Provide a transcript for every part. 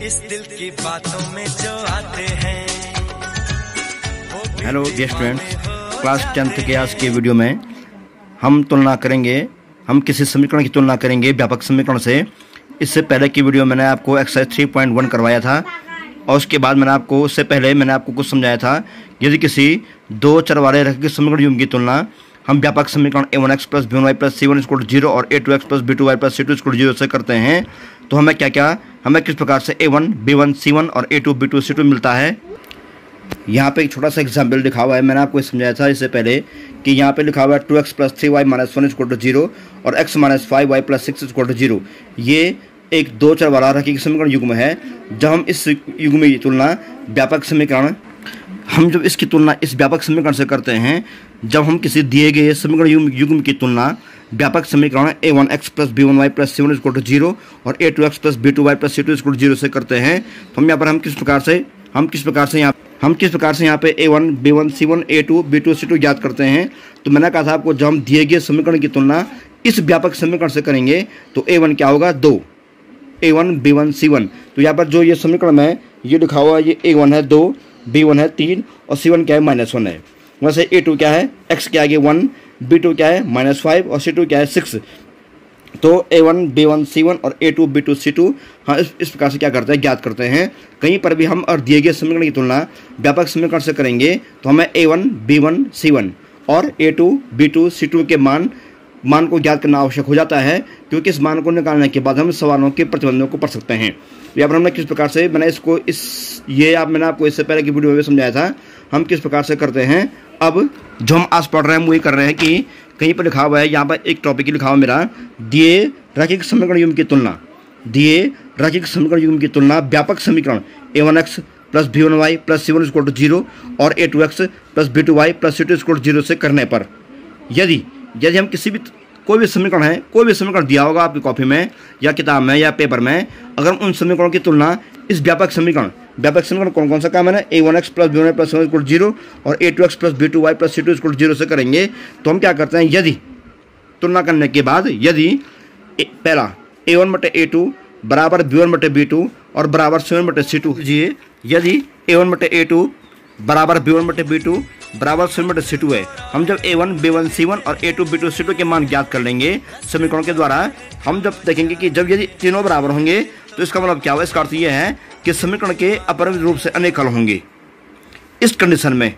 इस दिल की बातों में जो आते हैं। Hello dear students, class 10th के आज के वीडियो में हम किसी समीकरण की तुलना करेंगे व्यापक समीकरण से। इससे पहले की वीडियो मैंने आपको एक्सरसाइज 3.1 करवाया था और उसके बाद उससे पहले मैंने आपको कुछ समझाया था। यदि किसी दो चर वाले रैखिक समीकरण युग्म की तुलना हम व्यापक समीकरण a1x + b1y + c1 = 0 और a2x + b2y + c2 = 0 से करते हैं तो हमें किस प्रकार से a1 b1 c1 और a2 b2 c2 मिलता है। यहाँ पे एक छोटा सा एग्जाम्पल लिखा हुआ है, मैंने आपको समझाया था इससे पहले कि यहाँ पे लिखा हुआ है 2x + 3y - 1 = 0 और x - 5y + 6 = 0। ये एक दो चर वाला रैखिक समीकरण युग्म है। जब हम इस युग्म की तुलना व्यापक समीकरण इस व्यापक समीकरण से करते हैं, जब हम किसी दिए गए समीकरण युग्म की तुलना व्यापक समीकरण a1x + b1y + c1 = 0 और a2x + b2y + c2 = 0 से करते हैं तो हम किस प्रकार से यहाँ पे a1 b1 c1 a2 b2 c2 ज्ञात करते हैं। तो मैंने कहा था आपको, जब हम दिए गए समीकरण की तुलना इस व्यापक समीकरण से करेंगे तो a1 क्या होगा 2, a1 b1 c1। तो यहाँ पर जो ये समीकरण है ये लिखा हुआ है, ये a1 है 2, b1 है 3 और c1 क्या है -1 है। वैसे a2 क्या है, x के आगे 1, b2 क्या है -5 और c2 क्या है 6। तो a1 b1 c1 और a2 b2 c2 हाँ इस प्रकार से क्या करते हैं, ज्ञात करते हैं। कहीं पर भी हम और दिए गए समीकरण की तुलना व्यापक समीकरण से करेंगे तो हमें a1 b1 c1 और a2 b2 c2 के मान को ज्ञात करना आवश्यक हो जाता है, क्योंकि इस मान को निकालने के बाद हम सवालों के प्रतिबंधों को पढ़ सकते हैं। यहाँ पर हमने किस प्रकार से मैंने आपको इससे पहले की वीडियो में समझाया था हम किस प्रकार से करते हैं। अब जो हम आज पढ़ रहे हैं वही कर रहे हैं कि कहीं पर लिखा हुआ है, यहाँ पर एक टॉपिक लिखा हुआ मेरा, दिए रैखिक समीकरण युग्म की तुलना व्यापक समीकरण a1x + b1y + c1 = 0 और a2x + b2y + c2 = 0 से करने पर यदि हम कोई भी समीकरण दिया होगा आपकी कॉपी में या किताब में या पेपर में, अगर उन समीकरणों की तुलना इस व्यापक समीकरण कौन सा काम है ना, a1x + b1y + c1 = 0 और a2x + b2y + c2 = 0 से करेंगे तो हम क्या करते हैं, यदि तुलना करने के बाद पहला a1/a2 बराबर b1/b2 और बराबर c1/c2, यदि a1/a2 बराबर b1/b2 बराबर c1/c2 है, हम जब a1 b1 c1 और a2 b2 c2 के मान ज्ञात कर लेंगे समीकरणों के द्वारा, हम जब देखेंगे कि जब यदि तीनों बराबर होंगे तो इसका मतलब क्या होगा, इसका अर्थ यह है कि समीकरण के अपरिमित रूप से अनेक हल होंगे। इस कंडीशन में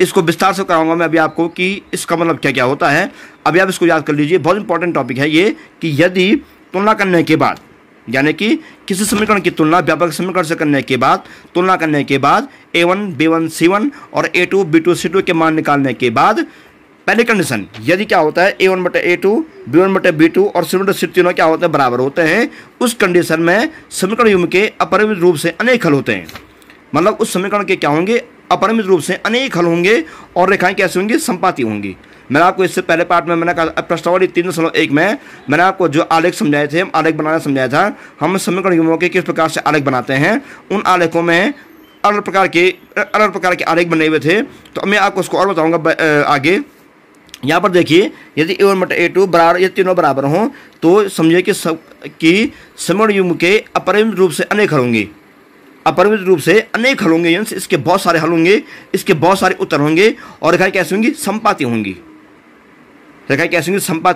इसको विस्तार से कराऊंगा मैं अभी आपको कि इसका मतलब क्या होता है। अभी आप इसको याद कर लीजिए, बहुत इंपॉर्टेंट टॉपिक है ये कि यदि तुलना करने के बाद, यानी कि किसी समीकरण की तुलना व्यापक समीकरण से करने के बाद a1 b1 c1 और a2 b2 c2 के मान निकालने के बाद पहली कंडीशन, यदि क्या होता है a1/a2 b1/b2 और c1/c2 तीनों क्या होते हैं, बराबर होते हैं, उस कंडीशन में समीकरण युग्म के अपरिमित रूप से अनेक हल होते हैं। मतलब उस समीकरण के क्या होंगे, अपरिमित रूप से अनेक हल होंगे और रेखाएं कैसे होंगी, संपाती होंगी। मैंने आपको इससे पहले पार्ट में मैंने कहा, प्रश्नावली 3.1 में मैंने आपको जो आलेख समझाए थे, आलेख बनाना समझाया था। हम समीकरण युग्मों के किस प्रकार से आलेख बनाते हैं, उन आलेखों में अलग प्रकार के आलेख बने हुए थे। तो मैं आपको उसको और बताऊंगा आगे। यहाँ पर देखिए, यदि a1/a2 बराबर, ये तीनों बराबर हों तो समझिए कि समीकरण युग्म के अपरिमित रूप से अनेक हल होंगे। अपरिमित रूप से अनेक हल होंगे, इसके बहुत सारे हल होंगे, इसके बहुत सारे उत्तर होंगे और रेखाएं कैसी होंगी, संपाती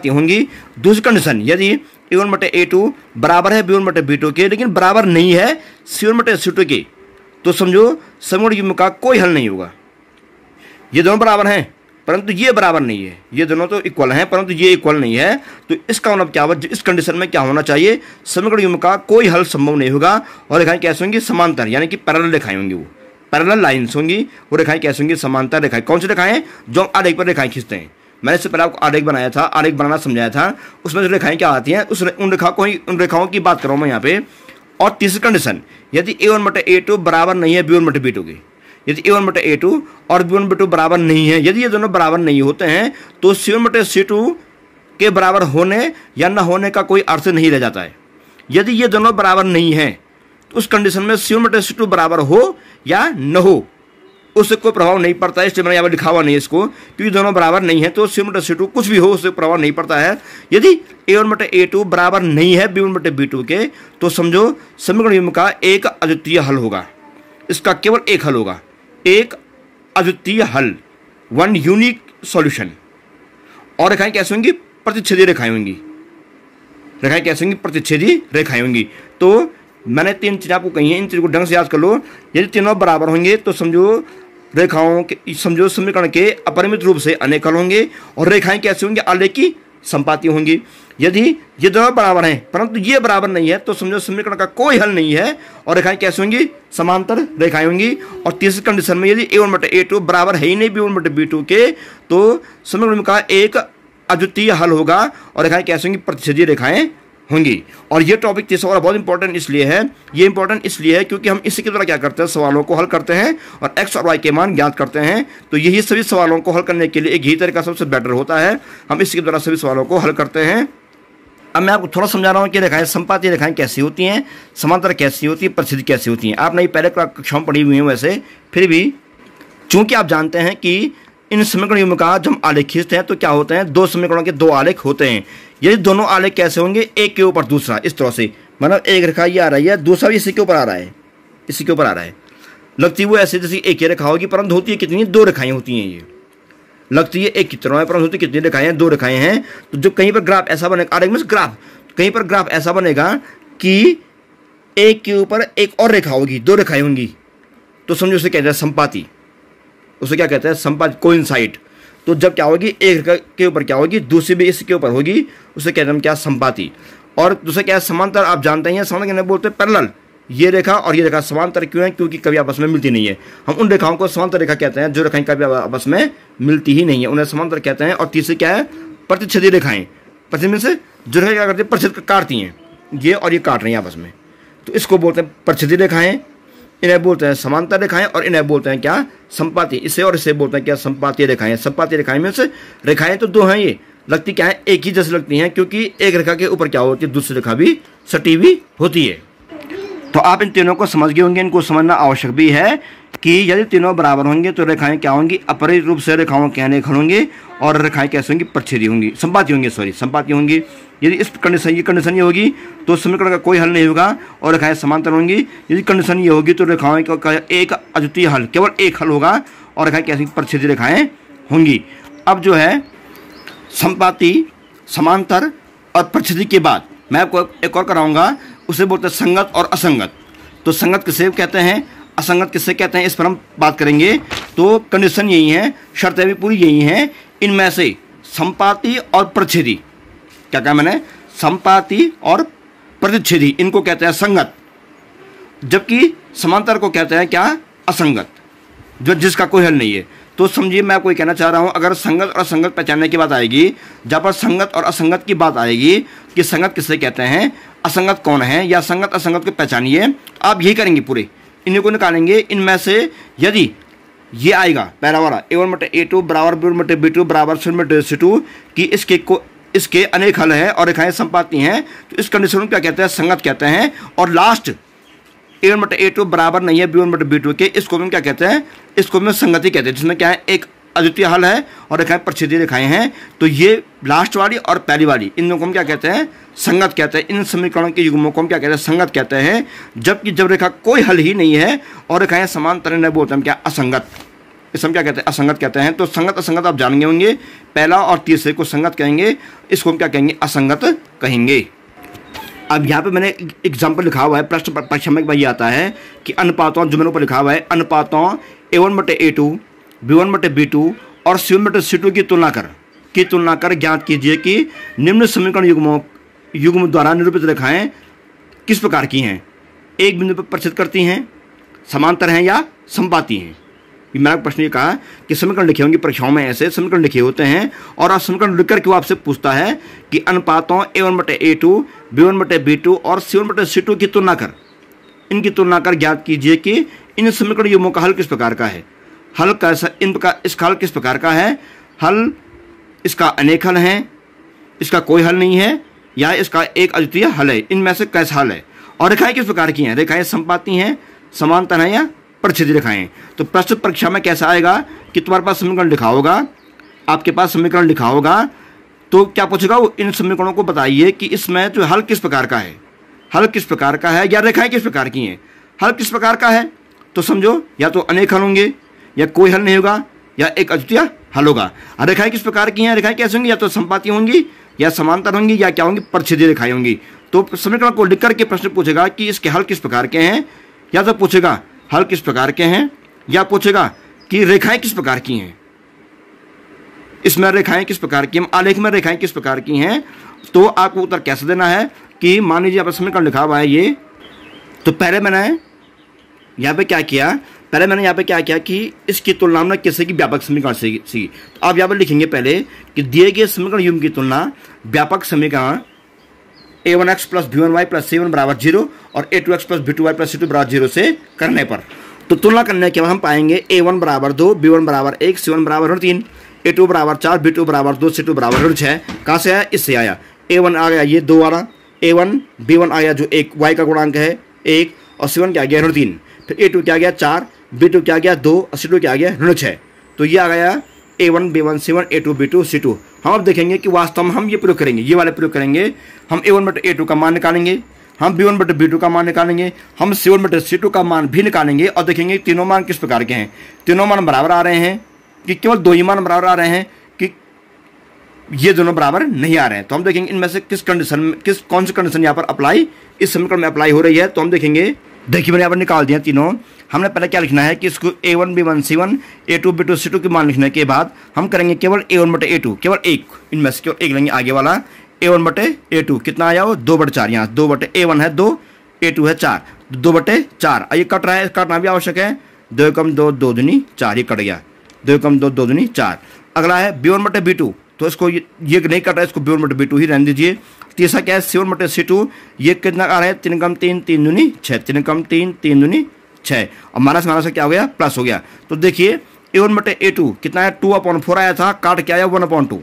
होंगी। दूसरी कंडीशन, यदि a1/a2 बराबर है b1/b2 के लेकिन बराबर नहीं है c1/c2 के, तो समझो समीकरण युग्म का कोई हल नहीं होगा। ये दोनों बराबर हैं परंतु ये बराबर नहीं है, ये दोनों तो इक्वल हैं परंतु ये इक्वल नहीं है। तो इसका मतलब क्या होगा, इस कंडीशन में क्या होना चाहिए, समीकरण युग्म का कोई हल संभव नहीं होगा और रेखाएं कैसे होंगी, समांतर, यानी कि पैरेलल रेखाएं होंगी, वो पैरेलल लाइन्स होंगी। वो रेखाएं कैसे होंगी, समांतर रेखाएं। कौन सी रेखाएं, जो हम आलेख पर रेखाएं खींचते हैं। मैंने इससे पहले आपको आलेख बनाया था, आलेख बनाना समझाया था, उसमें जो रेखाएं क्या आती हैं उन रेखाओं की बात कर रहा हूं मैं यहाँ पे। और तीसरी कंडीशन, यदि a1/a2 बराबर नहीं है b1/b2 के, यदि a1/a2 और b1/b2 बराबर नहीं है, यदि ये दोनों बराबर नहीं होते हैं तो c1/c2 के बराबर होने या न होने का कोई अर्थ नहीं रह जाता है। यदि ये दोनों बराबर नहीं हैं तो उस कंडीशन में c1/c2 बराबर हो या न हो, उससे कोई प्रभाव नहीं पड़ता है, इसलिए मैंने यहाँ पर लिखा हुआ नहीं है इसको, क्योंकि दोनों बराबर नहीं है तो C1 बटे C2 कुछ भी हो उससे प्रभाव नहीं पड़ता है। यदि A1 बटे A2 बराबर नहीं है B1 बटे B2 के, तो समझो समीकरण युग्म का एक अद्वितीय हल होगा, इसका केवल एक हल होगा, एक अद्वितीय हल, वन यूनिक सॉल्यूशन। और रेखाएं कैसे होंगी? प्रतिच्छेदी रेखाएं होंगी। रेखाएं कैसे होंगी? प्रतिच्छेदी रेखाएं होंगी। तो मैंने तीन चीज़ें आपको कही हैं, इन चीज़ों को ढंग से याद कर लो। यदि तीनों बराबर होंगे तो समझो रेखाओं के, समझो समीकरण के अपरिमित रूप से अनेक हल होंगे। और रेखाएं कैसे होंगी? आलेख की संपाती होंगी। यदि ये दोनों बराबर हैं परंतु ये बराबर नहीं है तो समझो समीकरण का कोई हल नहीं है और रेखाएं कैसे होंगी? समांतर रेखाएं होंगी। और तीसरी कंडीशन में यदि A1 बटे A2 बराबर है ही नहीं B1 बटे B2 के, तो समीकरण का एक अद्वितीय हल होगा और रेखाएं कैसे होंगी? प्रतिच्छेदी रेखाएं होंगी। और ये टॉपिक तीसरा वाला बहुत इंपॉर्टेंट इसलिए है, ये इंपॉर्टेंट इसलिए है क्योंकि हम इसी के द्वारा क्या करते हैं? सवालों को हल करते हैं और x और y के मान ज्ञात करते हैं। तो यही सभी सवालों को हल करने के लिए एक ही तरीका सबसे बेटर होता है, हम इसी के द्वारा सभी सवालों को हल करते हैं। अब मैं आपको थोड़ा समझा रहा हूँ कि रेखाएं संपाती रेखाएं कैसी होती हैं, समांतर कैसी होती है, प्रतिच्छेदी कैसी होती हैं। आपने पहले कक्षाओं में पढ़ी हुई हैं वैसे, फिर भी चूंकि आप जानते हैं कि इन समीकरण युग्म का जब हम आलेख खींचते हैं तो क्या होते हैं? दो समीकरणों के दो आलेख होते हैं। यदि दोनों आलेख कैसे होंगे? एक के ऊपर दूसरा, इस तरह से, मतलब एक रेखा ये आ रही है, दूसरा भी इसी के ऊपर आ रहा है, इसी के ऊपर आ रहा है। लगती वो ऐसे जैसे एक ही रेखा होगी परंतु होती है कितनी? दो रेखाएं होती हैं। ये लगती है एक की तरह है परंतु होती कितनी रेखाएं हैं? दो रेखाएं हैं। तो जब कहीं पर ग्राफ ऐसा बनेगा, आरेख में ग्राफ, कहीं पर ग्राफ ऐसा बनेगा कि एक के ऊपर एक और रेखा होगी, दो रेखाएं होंगी, तो समझो उसे कहते हैं संपाती। उसे क्या कहते हैं? संपाती, कोइंसाइड। तो जब क्या होगी? एक रेखा के ऊपर क्या होगी? दूसरी भी इसके ऊपर होगी, उसे कहते हैं क्या? संपाती। और दूसरा क्या है? समांतर। आप जानते हैं समांतर कहने बोलते हैं पैरेलल। ये रेखा और ये रेखा समांतर क्यों है? क्योंकि कभी आपस में मिलती नहीं है। हम उन रेखाओं को समांतर रेखा कहते हैं जो रेखाएं कभी आपस में मिलती ही नहीं है, उन्हें समांतर कहते हैं। और तीसरी क्या है? प्रतिच्छेदी रेखाएं। प्रतिच्छेद से जो रेखाएं क्या करती है? प्रतिच्छेद काटती हैं, ये और ये काट रही हैं आपस में, तो इसको बोलते हैं प्रतिच्छेदी रेखाएं। इन्हें बोलते हैं समांतर रेखाएं और इन्हें बोलते हैं क्या? संपाती। इसे और इसे बोलते हैं क्या? संपाती रेखाएं। संपाती रेखाएं में से रेखाएं तो दो हैं, ये लगती क्या है? एक ही जैसे लगती हैं, क्योंकि एक रेखा के ऊपर क्या होती है? दूसरी रेखा भी सटी हुई होती है। तो आप इन तीनों को समझ गए होंगे। इनको समझना आवश्यक भी है कि यदि तीनों बराबर होंगे तो रेखाएं क्या होंगी? अपरिमित रूप से रेखाओं के अनेक हल होंगे और रेखाएं कैसे होंगी? प्रतिच्छेदी होंगी, संपाती होंगी, संपाती होंगी। यदि इस कंडीशन ये होगी तो समीकरण का कोई हल नहीं होगा और रेखाएं समांतर होंगी। यदि कंडीशन ये होगी तो रेखाओं का एक अद्वितीय हल, केवल एक हल होगा और रेखाएं कैसी? प्रतिच्छेदी रेखाएं होंगी। अब जो है संपाती, समांतर और प्रतिच्छेदी के बाद मैं आपको एक और कराऊंगा, उसे बोलते हैं संगत और असंगत। तो संगत किसे कहते हैं, असंगत किसे कहते हैं, इस पर हम बात करेंगे। तो कंडीशन यही है, शर्तें भी पूरी यही हैं। इनमें से संपाती और प्रतिच्छेदी, क्या कहा मैंने? संपाती और प्रतिच्छेदी, इनको कहते हैं संगत, जबकि समांतर को कहते हैं क्या? असंगत, जो जिसका कोई हल नहीं है। तो समझिए मैं आपको कहना चाह रहा हूं, अगर संगत और असंगत पहचानने की बात आएगी, जहाँ पर संगत और असंगत की बात आएगी कि संगत किसे कहते हैं, असंगत कौन है, या संगत असंगत को पहचानिए, आप यही करेंगे, पूरे इन्हीं को निकालेंगे। इनमें से यदि ये आएगा पहला वाला A1 बटे A2 बराबर B1 बटे B2 बराबर C1 बटे C2 कि इसके अनेक हल हैं और रेखाएं संपाती हैं, तो इस कंडीशन को क्या कहते हैं? संगत कहते हैं। और लास्ट A1 बटे A2 बराबर नहीं है B1 बटे B2 के, इसको भी क्या कहते हैं? इसको भी संगति कहते हैं, जिसमें क्या है? एक अद्वितीय हल है और रेखाएं प्रतिच्छेदी रेखाएं हैं। तो ये लास्ट वाली और पहली वाली, इन दोनों को हम क्या कहते हैं? संगत कहते हैं। इन समीकरणों के युग्मों को हम क्या कहते हैं? संगत कहते हैं। जबकि जब रेखा कोई हल ही नहीं है और रेखाएं समांतर नहीं, बोलते हैं क्या? असंगत। इस हम क्या कहते हैं? असंगत कहते हैं। तो संगत असंगत आप जानेंगे होंगे, पहला और तीसरे को संगत कहेंगे, इसको हम क्या कहेंगे? असंगत कहेंगे। अब यहाँ पे मैंने एग्जाम्पल लिखा हुआ है, प्रश्न परीक्षा में ये आता है कि अनुपातों, जो मैंने ऊपर लिखा हुआ है, अनुपातों A1 बटे A2 B1 बटे B2 और C1 बटे C2 की तुलना कर ज्ञात कीजिए कि निम्न समीकरण युग्म द्वारा निरूपित रेखाएं किस प्रकार की हैं? एक बिंदु पर प्रतिच्छेद करती हैं, समांतर हैं या संपाती हैं। मैंने प्रश्न ये कहा कि समीकरण लिखे होंगे, परीक्षाओं में ऐसे समीकरण लिखे होते हैं और आप समीकरण लिखकर के वो आपसे पूछता है कि अनुपातों A1 बटे A2 B1 बटे B2 और C1 बटे C2 की इनकी तुलना कर ज्ञात कीजिए कि इन समीकरण युग्मों का हल किस प्रकार का है। हल कैसा, इसका हल किस प्रकार का है? हल इसका अनेक हल है, इसका कोई हल नहीं है, या इसका एक अद्वितीय हल है। इनमें से कैसा हल है? और रेखाएं किस प्रकार की हैं? रेखाएं संपाती हैं, समांतर हैं या परिच्छेदी रेखाएं। तो प्रश्न परीक्षा में कैसा आएगा कि तुम्हारे पास समीकरण लिखा होगा, आपके पास समीकरण लिखा होगा, तो क्या पूछेगा वो इन समीकरणों को बताइए कि इसमें जो हल किस प्रकार का है, हल किस प्रकार का है या रेखाएं किस प्रकार की हैं। हल किस प्रकार का है तो समझो या तो अनेक हल होंगे या कोई हल नहीं होगा या एक अद्वितीय हल होगा। रेखाएं किस प्रकार की हैं, रेखाएं कैसे होंगी, या तो समपाती होंगी या समांतर होंगी या क्या होंगी, परिच्छेदी रेखाएं होंगी। तो समीकरण को लिख करके प्रश्न पूछेगा कि इसके हल किस प्रकार के हैं, या तो पूछेगा हल किस प्रकार के हैं या पूछेगा कि रेखाएं किस प्रकार की हैं, इसमें रेखाएं किस प्रकार की, आलेख में रेखाएं किस प्रकार की हैं। तो आपको उत्तर कैसे देना है कि मान लीजिए आप समीकरण लिखा हुआ है ये, तो पहले मैंने यहाँ पे क्या किया, पहले मैंने यहाँ पे क्या किया कि इसकी तुलना में किसी की व्यापक समीकरण से सी। तो आप यहाँ पर लिखेंगे पहले कि दिए गए समीकरण युग्म की तुलना व्यापक समीकरण a1x plus b1y plus c1 बराबर 0 और a2x plus b2y plus c2 बराबर 0 से करने पर। तो तुलना करने के बाद हम पाएंगे a1 बराबर 2, b1 बराबर 1, c1 बराबर 3, a2 बराबर 4, b2 बराबर 2, c2 बराबर 6। कहाँ से आया, इससे आया। a1 आ गया ये 2 वाला, a1 b1 आ गया जो एक y का गुणांक है 1 और c1 क्या गया 3, फिर a2 क्या गया 4, b2 क्या गया 2 और c2 क्या गया 6। तो ये आ गया a1 b1 c1 a2 b2 c2। हम अब देखेंगे कि वास्तव में हम ये प्रयोग करेंगे, ये वाले प्रयोग करेंगे। हम a1 बटे a2 का मान निकालेंगे, हम b1 बटे b2 का मान निकालेंगे, हम c1 बटे c2 का मान भी निकालेंगे और देखेंगे तीनों मान किस प्रकार के हैं। तीनों मान बराबर आ रहे हैं कि केवल दो ही मान बराबर आ रहे हैं कि ये दोनों बराबर नहीं आ रहे हैं। तो हम देखेंगे इनमें से किस कंडीशन में कौन सी कंडीशन यहाँ पर अप्लाई इस समीकरण में अप्लाई हो रही है। तो हम देखेंगे, देखिए मैंने यहाँ पर निकाल दिया तीनों। हमने पहले क्या लिखना है कि इसको a1 b1 c1 a2 b2 c2 के मान लिखने के बाद हम करेंगे केवल a1 बटे a2, केवल एक, इनमें से केवल एक लेंगे आगे वाला। a1 बटे a2 कितना आया वो 2 बटे 4, यहाँ 2 बटे a1 है 2, a2 है 4, 2 बटे 4। ये कट रहा है, काटना भी आवश्यक है। 2 कम 2 2 दूनी 4, ये कट गया। 2 कम 2 2 दूनी 4। अगला है b1 बटे b2, तो इसको ये नहीं कट रहा है, इसको b1 बटे b2 ही रहने दीजिए। तीसरा क्या है c1 बटे c2, ये कितना आ रहा है 3 कम 3 3 दूनी 6, 3 कम 3 3 दूनी 6 और माइनस माइनस क्या हो गया प्लस हो गया। तो देखिए a1 बटे a2 कितना है 2/4 आया था, काट के आया 1/2,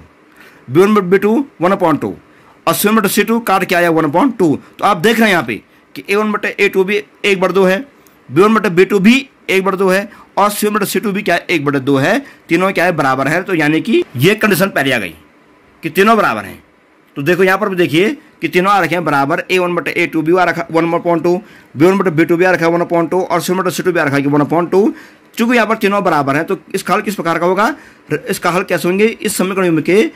b1 बटे b2 1/2 और c1 बटे c2 काट के आया 1/2। तो आप देख रहे हैं यहाँ पे कि a1 बटे a2 भी 1/2 है, b1 बटे b2 भी 1/2 है और c1 बटे c2 भी क्या है 1/2 है। तीनों क्या है बराबर है। तो यानी कि ये कंडीशन पहले आ गई कि तीनों बराबर हैं। तो देखो यहाँ पर भी देखिए कि तीनों आ रखे हैं बराबर। a1 बटे a2 भी आ रखा 1/2, b1 बटे b2 भी आ रखा है 1/2 और c1 बटे c2 भी आ रखा है 1/2। चूंकि यहाँ पर तीनों बराबर हैं तो इसका हल किस प्रकार का होगा, इसका हल कैसे होंगे, इस समीकरण के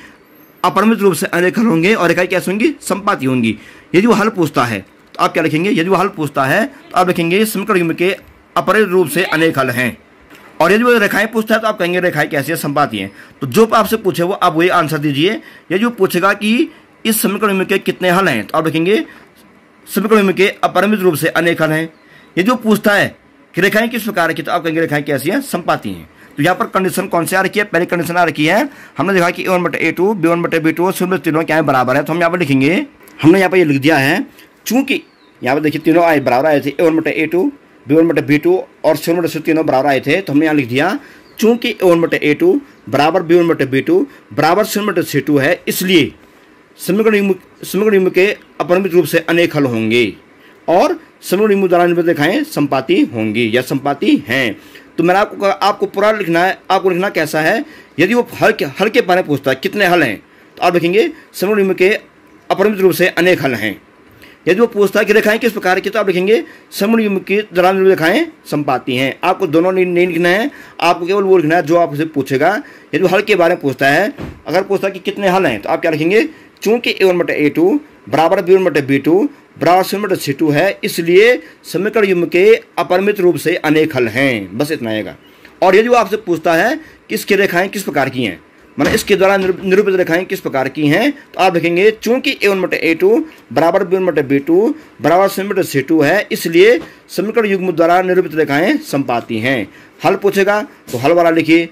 अपरिमित रूप से अनेक हल होंगे और रेखाएं कैसे होंगी, समपाती होंगी। यदि वो हल पूछता है तो आप क्या लिखेंगे, यदि वो हल पूछता है तो आप लिखेंगे समीकरण के अपरिमित रूप से अनेक हल हैं। और यदि वो रेखाएं पूछता है तो आप कहेंगे रेखाएं कैसी है, समपाती हैं। तो जो आपसे पूछे वो आप वही आंसर दीजिए। यदि वो पूछेगा कि इस समीकरण के कितने हल हैं तो आप लिखेंगे समीकरण के अपरिमित रूप से अनेक हल हैं। यदि वो पूछता है कि रेखाएं किस प्रकार की तो आप कहेंगे रेखाएं कैसी हैं, समपाती हैं। तो यहाँ पर कंडीशन कौन सी आ रखी है, पहली कंडीशन आ रखी है, हमने देखा कि a1 बटे a2 b1 बटे b2 और c1 तीनों क्या है बराबर है। तो हम यहाँ पर लिखेंगे, हमने यहाँ पर ये लिख दिया है, चूंकि यहाँ पर देखिए तीनों आए बराबर आए थे, a1 बटे a2 b1 बटे b2 और c1 बटे c2 तीनों बराबर आए थे। तो हमने यहाँ लिख दिया चूंकि a1 बटे a2 बराबर b1 बटे b2 बराबर c1 बटे c2 है, इसलिए समीकरण युग्म के अपरिमित रूप से अनेक हल होंगे और समीकरण युग्म द्वारा निर्मित रेखाएं समपाती होंगी या समपाती हैं। तो मैंने आपको पूरा लिखना है। आपको लिखना कैसा है, यदि वो हल के बारे में पूछता है कितने हल हैं तो आप लिखेंगे समीकरण युग्म के अपरिमित रूप से अनेक हल हैं। यदि वो पूछता है कि रेखाएं किस प्रकार की तो आप लिखेंगे समीकरण युग्म के द्वारा निर्मित रेखाएं समपाती हैं। आपको दोनों नहीं लिखना है, आपको केवल वो लिखना है जो आपसे पूछेगा। यदि वो हल के बारे में पूछता है, अगर पूछता है कि कितने हल हैं तो आप क्या लिखेंगे, चूंकि a1 बटे a2 बराबर b1 बटे b2 बराबर c1 बटे c2 है, इसलिए समीकरण युग्म के अपरिमित रूप से अनेक हल हैं। बस इतना आएगा। और यदि वो आपसे पूछता है कि इसकी रेखाएं किस प्रकार की हैं, मतलब इसके द्वारा निरूपित रेखाएं किस प्रकार की हैं, तो आप लिखेंगे चूंकि a1 बटे a2 बराबर b1 बटे b2 बराबर c1 बटे c2 है, इसलिए समीकरण युग्म द्वारा निरूपित रेखाएं समपाती हैं। हल पूछेगा तो हल वाला लिखिए,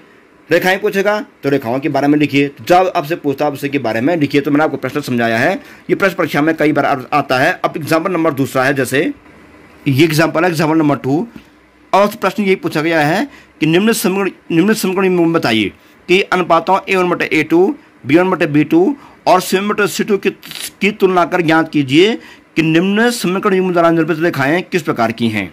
रेखाएं पूछेगा तो रेखाओं के बारे में लिखिए। जब आपसे पूछता है उसके के बारे में लिखिए। तो मैंने आपको प्रश्न समझाया है, ये प्रश्न परीक्षा में कई बार आता है। अब एग्जाम्पल नंबर दूसरा है, जैसे ये एग्जाम्पल है एग्जाम्पल नंबर 2 और प्रश्न यही पूछा गया है कि निम्न समीकरण में बताइए कि अनुपातों a1 बटे a2 b1 बटे b2 और c1 बटे c2 की तुलना कर ज्ञात कीजिए कि निम्न समीकरण युग्म द्वारा निर्मित रेखाएं किस प्रकार की हैं।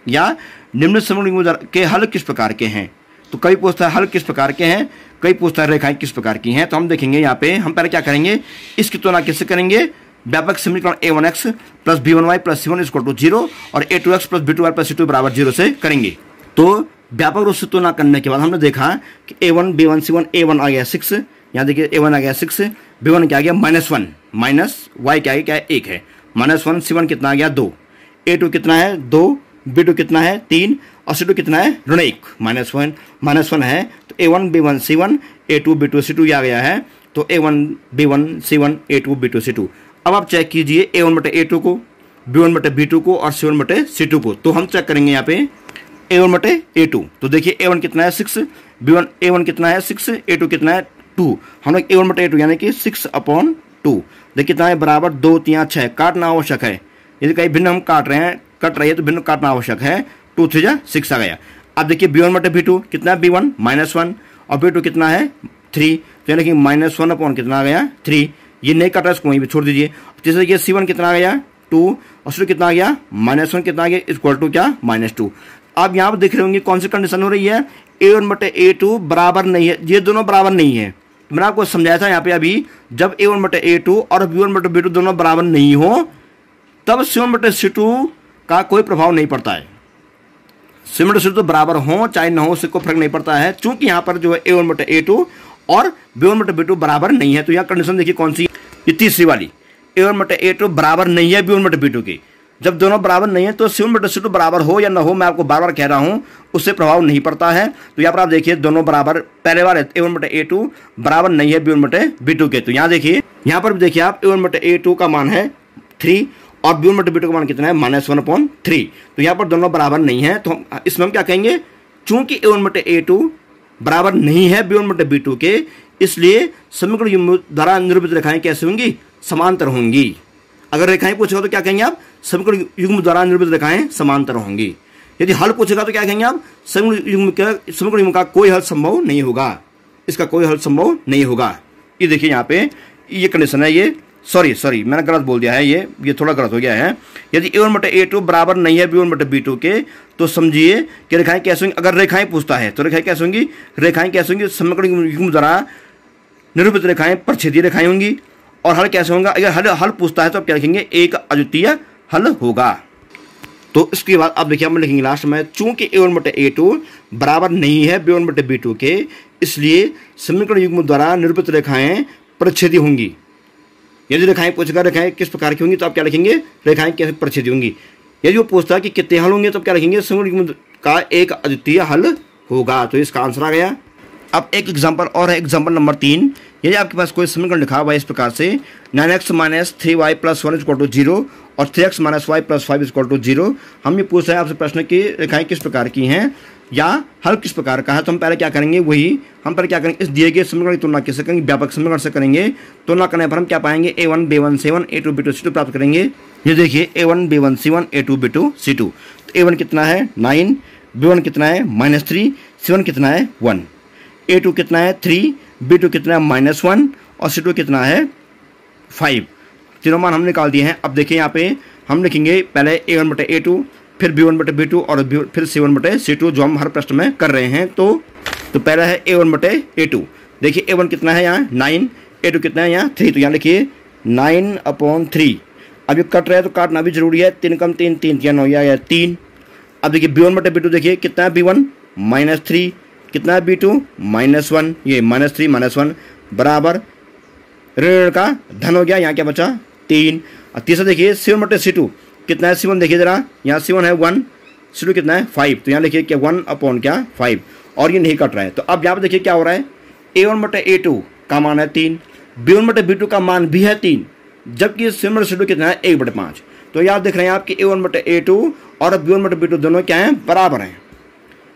या निम्न समीकरण युग्म के हल किस प्रकार के हैं। तो कई पूछता है हल किस प्रकार के हैं, कई पूछता है रेखाएं किस प्रकार की हैं। तो हम देखेंगे यहाँ पे हम पहले क्या करेंगे, इसकी तुलना किससे करेंगे, व्यापक समीकरण a1x plus b1y plus c1 equal to 0 और a2x plus b2y plus c2 बराबर 0 से करेंगे। तो व्यापक रूप से तुलना करने के बाद हमने देखा कि a1 b1 c1 a1 आ गया 6, यहाँ देखिए a1 आ गया 6, b1 क्या आ गया -1, माइनस y क्या है, क्या है 1 है, -1, c1 कितना आ गया 2, a2 कितना है 2, b2 कितना है 3 और c2 कितना है -1, -1 है। तो a1 b1 c1 a2 b2 c2 ये आ गया है। तो a1 b1 c1 a2 b2 c2। अब आप चेक कीजिए a1 बटे a2 को, b1 बटे b2 को और c1 बटे c2 को। तो हम चेक करेंगे यहाँ पे a1 बटे a2। तो देखिए a1 कितना है 6, b1 a1 कितना है 6, a2 कितना है 2। हम लोग a1 बटे a2 यानी कि 6/2 देखिए कितना है बराबर 2 3 6, काटना आवश्यक है। यदि कहीं भिन्न हम काट रहे हैं, कट रही है तो भिन्न काटना आवश्यक है। 2 3 6 आ गया। अब देखिए b1 बटे b2 कितना है b1 -1 और b2 कितना है 3, तो यानी कि -1 कितना आ गया 3। ये नहीं कट रहा है, इसको वहीं पे छोड़ दीजिए। तीसरा देखिए c1 कितना आ गया 2 और c2 कितना आ गया -1 कितना आ गया इक्वल टू क्या -2। आप यहाँ पर देख रहे होंगे कौन सी कंडीशन हो रही है, a1 बटे a2 बराबर नहीं है, ये दोनों बराबर नहीं है। मैंने आपको समझाया था यहाँ पे अभी, जब a1 बटे a2 और b1 बटे b2 दोनों बराबर नहीं हो तब c1 बटे c2 का कोई प्रभाव नहीं पड़ता है। c1 बटे c2 तो बराबर हो चाहे ना हो, उससे कोई फर्क नहीं पड़ता है, चूंकि यहाँ पर जो है a1 बटे a2 और b1 बटे b2 बराबर नहीं है। तो यहाँ कंडीशन देखिए कौन सी, ये तीसरी वाली, a1 बटे a2 बराबर नहीं है b1 बटे b2 की। जब दोनों बराबर नहीं है तो c1 बटे c2 बराबर हो या ना हो, मैं आपको बार बार कह रहा हूं, उससे प्रभाव नहीं पड़ता है। तो यहाँ पर आप देखिए दोनों बराबर, पहले बार a1 बटे a2 बराबर नहीं है b1 बटे b2 के। तो यहाँ देखिए, यहाँ पर भी देखिए आप a1 बटे a2 का मान है 3 और b1 बटे b2 का मान कितना है -1/3। तो यहाँ पर दोनों बराबर नहीं है। तो इसमें हम क्या कहेंगे, चूंकि a1 बटे a2 बराबर नहीं है b1 बटे b2 के, इसलिए समीकरण युग्म द्वारा निरूपित रेखाएं कैसे होंगी, समांतर होंगी। अगर रेखाएं पूछेगा तो क्या कहेंगे आप, समीकरण युग्म द्वारा निरूपित रेखाएं समांतर होंगी। यदि हल पूछेगा तो क्या कहेंगे आप, समीकरण युग्म का कोई हल संभव नहीं होगा, इसका कोई हल संभव नहीं होगा। ये देखिए यहाँ पे ये कंडीशन है, ये सॉरी मैंने गलत बोल दिया है, ये थोड़ा गलत हो गया है। यदि a1 बटे a2 बराबर नहीं है b1 बटे b2 के, तो समझिए कि रेखाएं कैसे होंगी। अगर रेखाएं पूछता है तो रेखाएं कैसे होंगी, रेखाएं कैसे होंगी, समीकरण युग्म द्वारा निरूपित रेखाएं प्रच्छेदीय रेखाएं होंगी। और हल कैसे होगा, अगर हल पूछता है तो आप क्या लिखेंगे, एक अद्वितीय हल होगा। तो इसके बाद आप देखिए हम लिखेंगे लास्ट में, चूंकि a1 बटे a2 बराबर नहीं है b1 बटे b2 के, इसलिए समीकरण युग्म द्वारा निरूपित रेखाएं प्रच्छेदीय होंगी। यदि रेखाएं पूछेगा रेखाएं किस प्रकार की होंगी, तो आप क्या लिखेंगे, रेखाएं कैसे प्रच्छेदीय होंगी। यदि वो पूछता है कि कितने हल होंगे, तो आप क्या लिखेंगे, समीकरण युग्म का एक अद्वितीय हल होगा। तो इसका आंसर आ गया। अब एक एग्जाम्पल और है, एग्जाम्पल नंबर 3। यदि आपके पास कोई समीकरण लिखा हुआ है इस प्रकार से, 9x minus 3y plus 1 equal to 0 और 3x minus y plus 5 equal to 0। हम ये पूछ रहे हैं आपसे प्रश्न की रेखाएं किस प्रकार की हैं या हल किस प्रकार का है। तो हम पहले क्या करेंगे, हम पहले क्या करेंगे, इस दिए गए समीकरण की तुलना किससे करेंगे, व्यापक समीकरण से करेंगे। तुलना करने पर हम क्या पाएंगे, a1 b1 c1 a2 b2 c2 प्राप्त करेंगे। ये देखिए a1 b1 c1 a2 b2 c2। तो a1 कितना है 9, b1 कितना है -3, c1 कितना है 1, a2 कितना है 3, b2 कितना है -1 और c2 कितना है 5। तीनों मान हम निकाल दिए हैं। अब देखिए यहाँ पे हम लिखेंगे पहले a1 बटे a2, फिर b1 बटे b2 और फिर c1 बटे c2, जो हम हर प्रश्न में कर रहे हैं। तो पहला है a1 बटे a2। देखिए a1 कितना है यहाँ 9, a2 कितना है यहाँ 3। तो यहाँ लिखिए 9/3। अब ये कट रहा है तो काटना भी जरूरी है, 3 कम 3 3 3 9 या 3। अब देखिए b1 बटे b2 देखिए कितना है b1 -3, कितना है b2 -1, ये -3 -1 बराबर ऋण का धन हो गया। यहाँ क्या बचा 3। और तीसरा देखिए c1 बटे c2 कितना है, c1 देखिए जरा, यहाँ c1 है 1, c2 कितना है 5। तो यहाँ लिखिए क्या 1/5 और ये नहीं कट रहा है। तो अब यहाँ पर देखिए क्या हो रहा है, a1 बटे a2 का मान है 3, b1 बटे b2 का मान भी है 3, जबकि c1 बटे c2 कितना है 1/5। तो यहाँ देख रहे हैं आप कि a1 बटे a2 और b1 बटे b2 दोनों क्या हैं, बराबर हैं,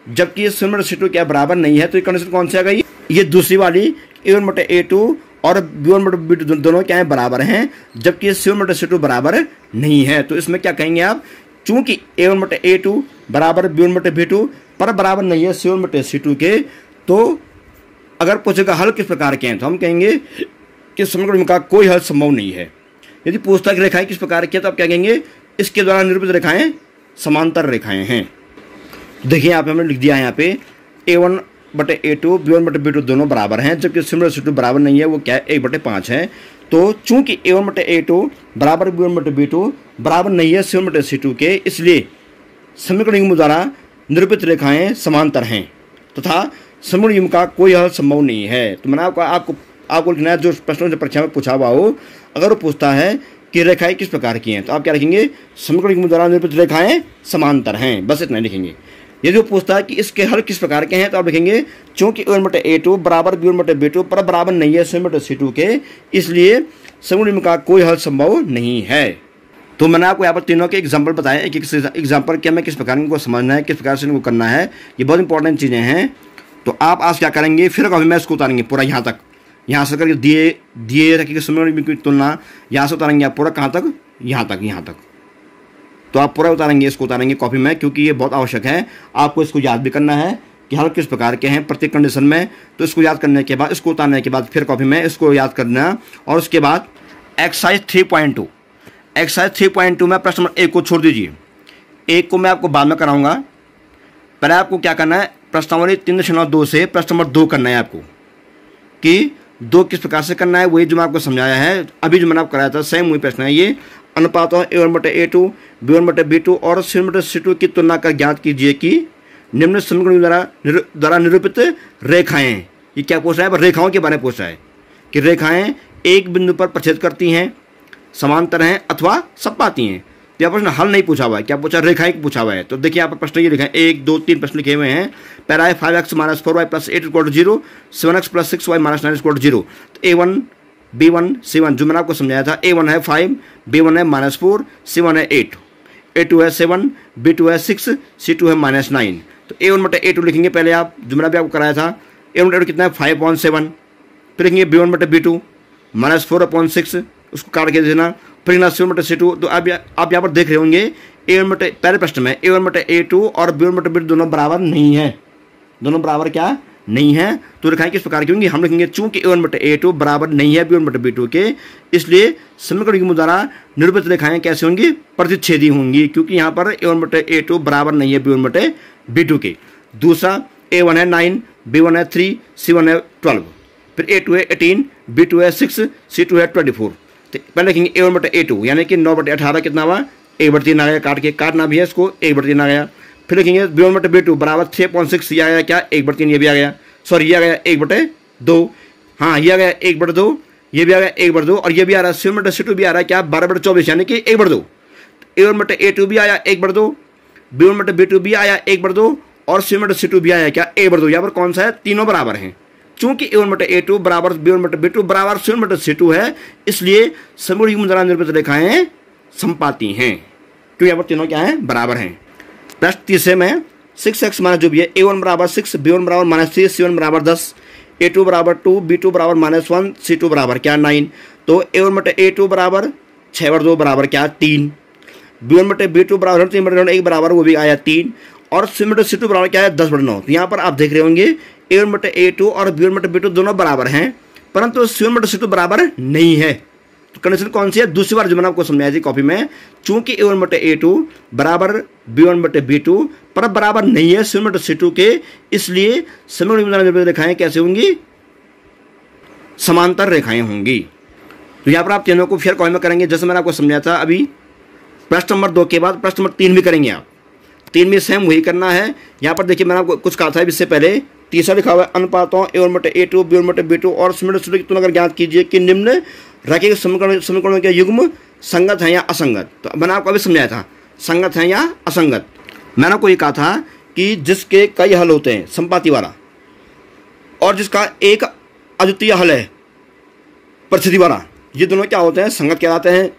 जबकि c1 बटे c2 क्या बराबर नहीं है। तो ये कंडीशन कौन सी आ गई, ये दूसरी वाली, a1 बटे a2 और b1 बटे b2 दोनों क्या है, बराबर हैं, जबकि c1 बटे c2 बराबर नहीं है। तो इसमें क्या कहेंगे आप, चूंकि a1 बटे a2 बराबर b1 बटे b2 पर बराबर नहीं है c1 बटे c2 के, तो अगर पूछेगा हल किस प्रकार के हैं, तो हम कहेंगे कि समीकरण का कोई हल संभव नहीं है। यदि पूछता है कि रेखाएं किस प्रकार की है, तो आप क्या कहेंगे, इसके द्वारा निरूपित रेखाएं समांतर रेखाएं हैं। देखिए यहाँ पे हमने लिख दिया है, यहाँ पे A1 बटे A2 B1 बटे B2 दोनों बराबर हैं, जबकि C1 बटे C2 बराबर नहीं है, वो क्या है 1/5 है। तो चूंकि A1 बटे A2 बराबर B1 बटे B2 बराबर नहीं है C1 बटे C2 के, इसलिए समीकरण युग्म द्वारा निरूपित रेखाएं समांतर हैं तथा समीकरण युग्म का कोई हल संभव नहीं है। तो मैंने आपको लिखना है जो प्रश्नों से परीक्षा में पूछा हुआ हो, अगर वो पूछता है कि रेखाएं किस प्रकार की हैं तो आप क्या लिखेंगे, समीकरण युग्म द्वारा निरूपित रेखाएं समांतर हैं, बस इतना लिखेंगे। यदि वो पूछता है कि इसके हल किस प्रकार के हैं तो आप लिखेंगे चूंकि A1 बटे A2 बराबर B1 बटे B2 पर बराबर नहीं है C1 बटे C2 के, इसलिए समीकरण युग्म का कोई हल संभव नहीं है। तो मैंने आपको यहाँ पर तीनों के एग्जाम्पल बताए, एक एग्जाम्पल क्या मैं किस प्रकार इनको समझना है, किस प्रकार से इनको करना है, ये बहुत इंपॉर्टेंट चीज़ें हैं। तो आप आज क्या करेंगे, फिर कभी मैं इसको उतारेंगे पूरा यहाँ तक, यहाँ से करके दिए रखिए समीकरण की तुलना, यहाँ से उतारेंगे आप पूरा कहाँ तक, यहाँ तक। तो आप पूरा उतारेंगे, इसको उतारेंगे कॉपी में, क्योंकि ये बहुत आवश्यक है। आपको इसको याद भी करना है कि हल किस प्रकार के हैं प्रत्येक कंडीशन में। तो इसको याद करने के बाद, इसको उतारने के बाद फिर कॉपी में इसको याद करना, और उसके बाद एक्सरसाइज 3.2 में प्रश्न नंबर 1 को छोड़ दीजिए, 1 को मैं आपको बाद में कराऊंगा। पहले आपको क्या करना है, प्रश्नावली 3.2 से प्रश्न नंबर 2 करना है आपको, कि 2 किस प्रकार से करना है, वही जो मैं आपको समझाया है अभी, जो मैंने आपको कराया था सेम वही प्रश्न है ये। अनुपातों A1 बटे A2 B1 बटे B2 और C1 बटे C2 की तुलना कर ज्ञात कीजिए कि निम्न समीकरण द्वारा निरूपित रेखाएं, ये क्या पूछ रहा है, रेखाओं के बारे में पूछ रहा है कि रेखाएं एक बिंदु पर प्रतिच्छेद करती हैं, समांतर हैं अथवा समपाती हैं। तो यहाँ प्रश्न हल नहीं पूछा हुआ है, क्या पूछा, रेखाएं पूछा हुआ है। तो देखिए यहाँ पर प्रश्न ये लिखा है, 1 2 3 प्रश्न लिखे हुए हैं। पहला है 5x - 4y + 8 = 0, 7x + 6y - 9 = 0। तो A1 B1 C1 जो मैंने आपको समझाया था, A1 है 5, B1 है -4, C1 है 8, A2 है 7, B2 है 6, C2 है -9। तो A1 बटे A2 लिखेंगे पहले आप, जो मैंने अभी आपको कराया था। A1 बटे A2 कितना है 5/7, फिर लिखेंगे B1 बटे B2 -4/6, उसको काट के देना, फिर C1 बटे C2। तो आप यहाँ पर देख रहे होंगे A1 बटे, पहले प्रश्न में A1 बटे A2 और B1 बटे B2 दोनों बराबर नहीं है, दोनों बराबर क्या नहीं है। तो रेखाएं किस प्रकार की होंगी, हम लिखेंगे चूंकि A1 बटे A2 बराबर नहीं है B1 बटे B2 के, इसलिए समीकरण युग्म द्वारा निरूपित रेखाएं कैसे होंगी, प्रतिच्छेदी होंगी, क्योंकि यहाँ पर A1 बटे A2 बराबर नहीं है B1 बटे B2 के। दूसरा A1 है 9, B1 है 3, C1 है 12, फिर A2 है 18, B2 है 6, C2 है 24। तो पहले लिखेंगे A1 बटे A2 यानी कि 9 बटे 18 कितना हुआ, 1/3 आ गया, काट के काटना भी है इसको, 1/3 आ गया। फिर लिखेंगे B1 बटे B2 बराबर 3.6, ये आ गया क्या 1/3, ये भी आ गया, सॉरी ये आ गया 1/2, हाँ ये आ गया 1/2, ये भी आ गया 1/2, और ये भी आ रहा है C1 बटे C2 भी आ रहा है क्या 12/24 यानी कि 1/2। A1 बटे A2 भी आया 1/2, B1 बटे B2 भी आया 1/2, और C1 बटे C2 भी आया क्या 1/2। यहाँ पर कौन सा है, तीनों बराबर हैं। चूंकि A1 बटे A2 बराबर B1 बटे B2 बराबर C1 बटे C2 है, इसलिए समीकरण युग्म द्वारा निरूपित रेखाएं समपाती हैं, क्योंकि यहाँ पर तीनों क्या है, बराबर हैं। प्रश्न तीसरे में 6x माइनस जो भी है, A1 बराबर 6, B1 बराबर -3, C1 बराबर 10, A2 बराबर 2, B2 बराबर -1, C2 बराबर क्या 9। तो A1 बटे A2 बराबर 6/2 बराबर क्या 3, B1 बटे B2 बराबर 3/1 बराबर वो भी आया 3, और C1 बटे C2 बराबर क्या है 10/9। तो यहाँ पर आप देख रहे होंगे A1 बटे A2 और B1 बटे B2 दोनों बराबर हैं, परंतु C1 बटे C2 बराबर नहीं है। तो कंडीशन कौन सी है, दूसरी बार जो मैंने आपको समझाई थी कॉपी में, चूंकि A1 बटे A2 बराबर B1 बटे B2 पर बराबर नहीं है C1 बटे C2 के, इसलिए समीकरण युग्म द्वारा निरूपित रेखाएं कैसे होंगी, समांतर रेखाएं होंगी। तो यहाँ पर आप तीनों को फिर कॉपी में करेंगे, जैसे मैंने आपको समझाया था अभी। प्रश्न नंबर 2 के बाद प्रश्न नंबर 3 भी करेंगे आप, 3 में सेम वही करना है। यहाँ पर देखिए मैंने आपको कुछ कहा था इससे पहले, तीसरा लिखा हुआ है अनुपातों A1 बटे A2 B1 बटे B2 और C1 बटे C2 की तुलना कर ज्ञात कीजिए कि निम्न रैखिक समीकरणों के युग्म संगत हैं या असंगत। तो मैंने आपको अभी समझाया था संगत हैं या असंगत। मैंने आपको ये कहा था कि जिसके कई हल होते हैं संपाती वाला, और जिसका एक अद्वितीय हल है प्रतिच्छेदी वाला, ये दोनों क्या होते हैं, संगत कहलाते हैं।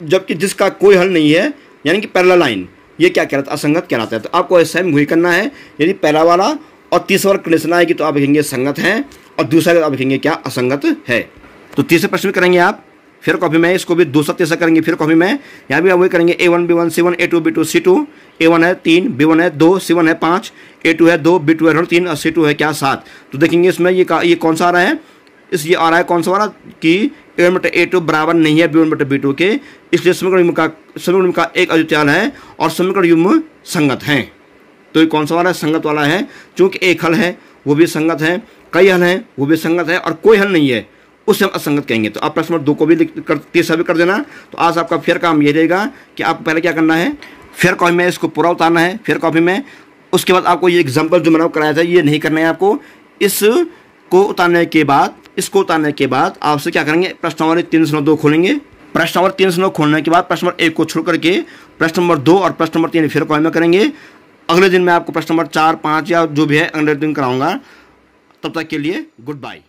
जबकि जिसका कोई हल नहीं है यानी कि पैरेलल लाइन, ये क्या कहलाता है, असंगत कहलाता है। तो आपको ऐसा ही वही करना है, यदि पहला वाला और तीसरा वाला कंडीशन आएगी तो आप लिखेंगे संगत है, और दूसरा आप लिखेंगे क्या असंगत है। तो तीसरे प्रश्न में करेंगे आप, फिर कॉपी में इसको भी दूसरा तीसरा करेंगे, फिर कॉपी में यहाँ भी आप वही करेंगे। A1 B1 C1 A2 B2 C2, A1 है 3, B1 है 2, C1 है 5, A2 है 2, B2 है 3 और C2 है क्या 7। तो देखेंगे इसमें ये कौन सा आ रहा है, ये आ रहा है कौन सा वाला कि A1/A2 बराबर नहीं है B1/B2 के, इसलिए समीकरण युग्म का एक अद्वितीय है और समीकरण युग्म संगत हैं। तो ये कौन सा वाला है? संगत वाला है। चूंकि एक हल है वो भी संगत है, कई हल हैं वो भी संगत है, और कोई हल नहीं है उसे हम असंगत कहेंगे। तो आप प्रश्न नंबर 2 को भी तीसरा भी कर देना। तो आज आपका फिर काम ये रहेगा कि आपको पहले क्या करना है, फिर कॉपी में इसको पूरा उतारना है, फिर कॉपी में। उसके बाद आपको ये एग्जाम्पल जो मैंने कराया था ये नहीं करना है आपको। इसको उतारने के बाद आपसे क्या करेंगे, प्रश्न नंबर 302 खोलेंगे। प्रश्न नंबर 302 खोलने के बाद प्रश्न नंबर 1 को छोड़ करके प्रश्न नंबर 2 और प्रश्न नंबर 3 फिर कॉपी में करेंगे। अगले दिन मैं आपको प्रश्न नंबर 4, 5 या जो भी है अगले दिन कराऊंगा। तब तक के लिए गुड बाय।